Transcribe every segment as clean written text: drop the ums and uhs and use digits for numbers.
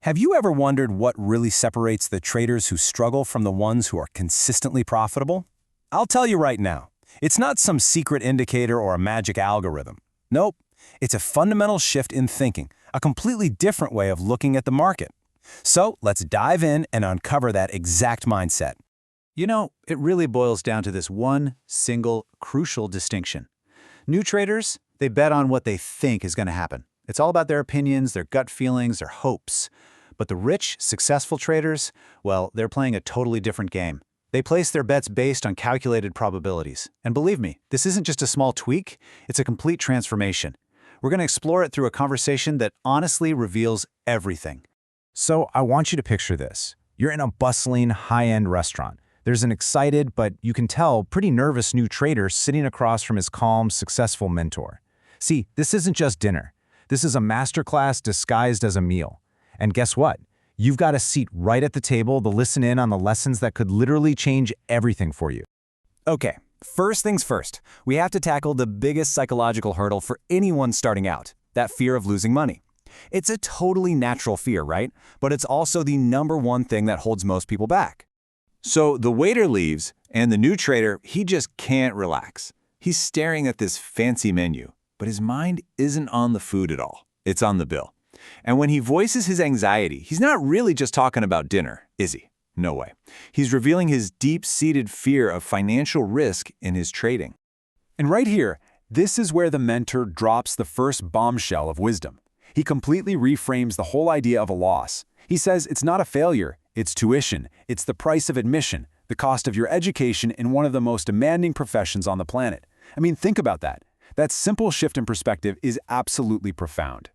Have you ever wondered what really separates the traders who struggle from the ones who are consistently profitable? I'll tell you right now, it's not some secret indicator or a magic algorithm. Nope, it's a fundamental shift in thinking, a completely different way of looking at the market. So let's dive in and uncover that exact mindset. You know, it really boils down to this one single, crucial distinction. New traders, they bet on what they think is going to happen. It's all about their opinions, their gut feelings, their hopes. But the rich, successful traders, well, they're playing a totally different game. They place their bets based on calculated probabilities. And believe me, this isn't just a small tweak, it's a complete transformation. We're going to explore it through a conversation that honestly reveals everything. So I want you to picture this. You're in a bustling, high-end restaurant. There's an excited, but you can tell, pretty nervous new trader sitting across from his calm, successful mentor. See, this isn't just dinner. This is a masterclass disguised as a meal. And guess what? You've got a seat right at the table to listen in on the lessons that could literally change everything for you. Okay, first things first, we have to tackle the biggest psychological hurdle for anyone starting out, that fear of losing money. It's a totally natural fear, right? But it's also the #1 thing that holds most people back. So the waiter leaves, and the new trader, he just can't relax. He's staring at this fancy menu, but his mind isn't on the food at all. It's on the bill. And when he voices his anxiety, he's not really just talking about dinner, is he? No way. He's revealing his deep-seated fear of financial risk in his trading. And right here, this is where the mentor drops the first bombshell of wisdom. He completely reframes the whole idea of a loss. He says it's not a failure, it's tuition, it's the price of admission, the cost of your education in one of the most demanding professions on the planet. I mean, think about that. That simple shift in perspective is absolutely profound.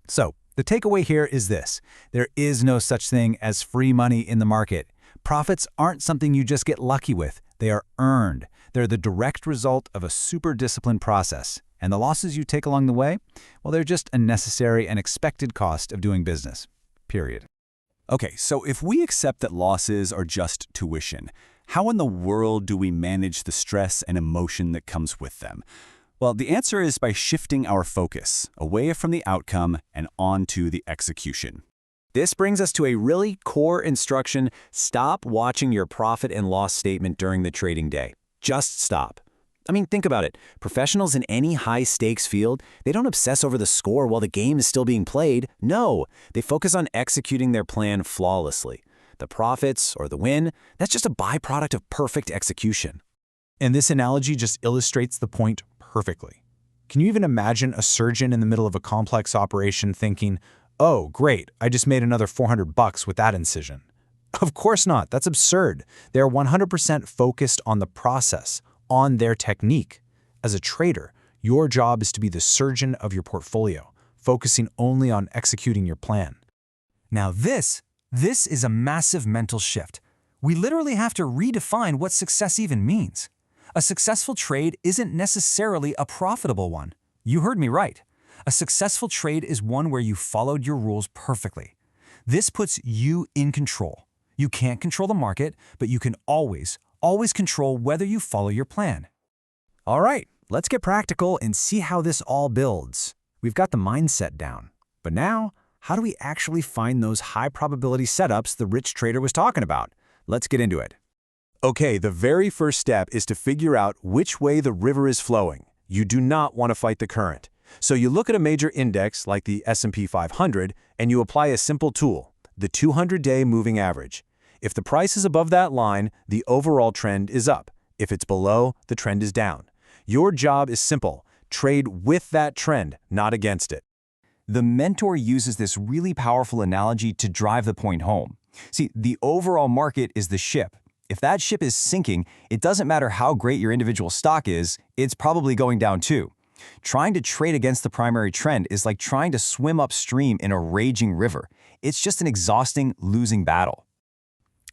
So, the takeaway here is this. There is no such thing as free money in the market. Profits aren't something you just get lucky with. They are earned. They're the direct result of a super disciplined process. And the losses you take along the way, well, they're just a necessary and expected cost of doing business. Period. Okay, so if we accept that losses are just tuition, how in the world do we manage the stress and emotion that comes with them? Well, the answer is by shifting our focus away from the outcome and onto the execution. This brings us to a really core instruction: stop watching your profit and loss statement during the trading day. Just stop. I mean, think about it. Professionals in any high-stakes field, they don't obsess over the score while the game is still being played. No, they focus on executing their plan flawlessly. The profits or the win, that's just a byproduct of perfect execution. And this analogy just illustrates the point perfectly. Can you even imagine a surgeon in the middle of a complex operation thinking, "Oh, great, I just made another $400 with that incision"? Of course not. That's absurd. They're 100% focused on the process, on their technique. As a trader, your job is to be the surgeon of your portfolio, focusing only on executing your plan. Now this is a massive mental shift. We literally have to redefine what success even means. A successful trade isn't necessarily a profitable one. You heard me right. A successful trade is one where you followed your rules perfectly. This puts you in control. You can't control the market, but you can always control whether you follow your plan. All right, let's get practical and see how this all builds. We've got the mindset down. But now, how do we actually find those high-probability setups the rich trader was talking about? Let's get into it. Okay, the very first step is to figure out which way the river is flowing. You do not want to fight the current. So you look at a major index like the S&P 500 and you apply a simple tool, the 200-day moving average. If the price is above that line, the overall trend is up. If it's below, the trend is down. Your job is simple. Trade with that trend, not against it. The mentor uses this really powerful analogy to drive the point home. See, the overall market is the ship. If that ship is sinking, it doesn't matter how great your individual stock is, it's probably going down too. Trying to trade against the primary trend is like trying to swim upstream in a raging river. It's just an exhausting, losing battle.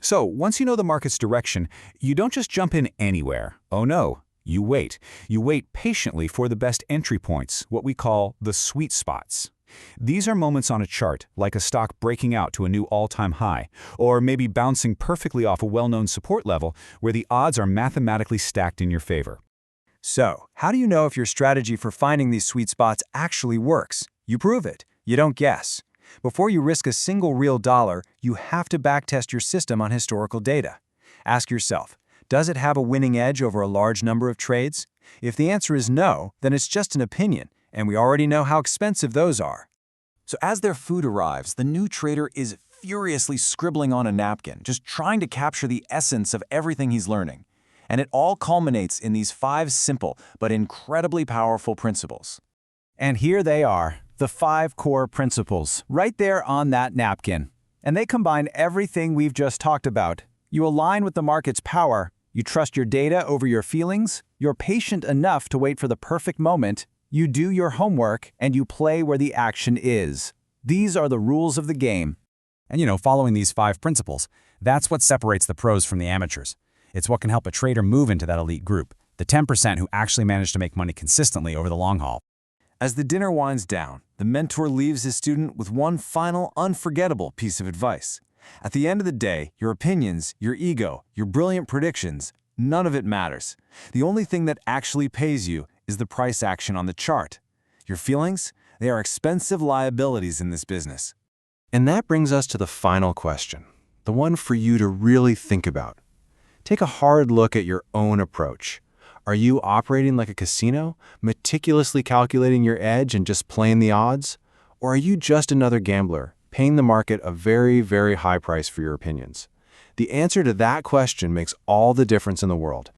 So, once you know the market's direction, you don't just jump in anywhere. Oh no, you wait. You wait patiently for the best entry points, what we call the sweet spots. These are moments on a chart, like a stock breaking out to a new all-time high, or maybe bouncing perfectly off a well-known support level where the odds are mathematically stacked in your favor. So, how do you know if your strategy for finding these sweet spots actually works? You prove it. You don't guess. Before you risk a single real dollar, you have to backtest your system on historical data. Ask yourself, does it have a winning edge over a large number of trades? If the answer is no, then it's just an opinion, and we already know how expensive those are. So as their food arrives, the new trader is furiously scribbling on a napkin, just trying to capture the essence of everything he's learning. And it all culminates in these 5 simple but incredibly powerful principles. And here they are, the 5 core principles, right there on that napkin. And they combine everything we've just talked about. You align with the market's power, you trust your data over your feelings, you're patient enough to wait for the perfect moment, you do your homework, and you play where the action is. These are the rules of the game. And following these 5 principles, that's what separates the pros from the amateurs. It's what can help a trader move into that elite group, the 10% who actually manage to make money consistently over the long haul. As the dinner winds down, the mentor leaves his student with one final, unforgettable piece of advice. At the end of the day, your opinions, your ego, your brilliant predictions, none of it matters. The only thing that actually pays you is the price action on the chart. Your feelings? They are expensive liabilities in this business. And that brings us to the final question, the one for you to really think about. Take a hard look at your own approach. Are you operating like a casino, meticulously calculating your edge and just playing the odds? Or are you just another gambler, paying the market a very, very high price for your opinions? The answer to that question makes all the difference in the world.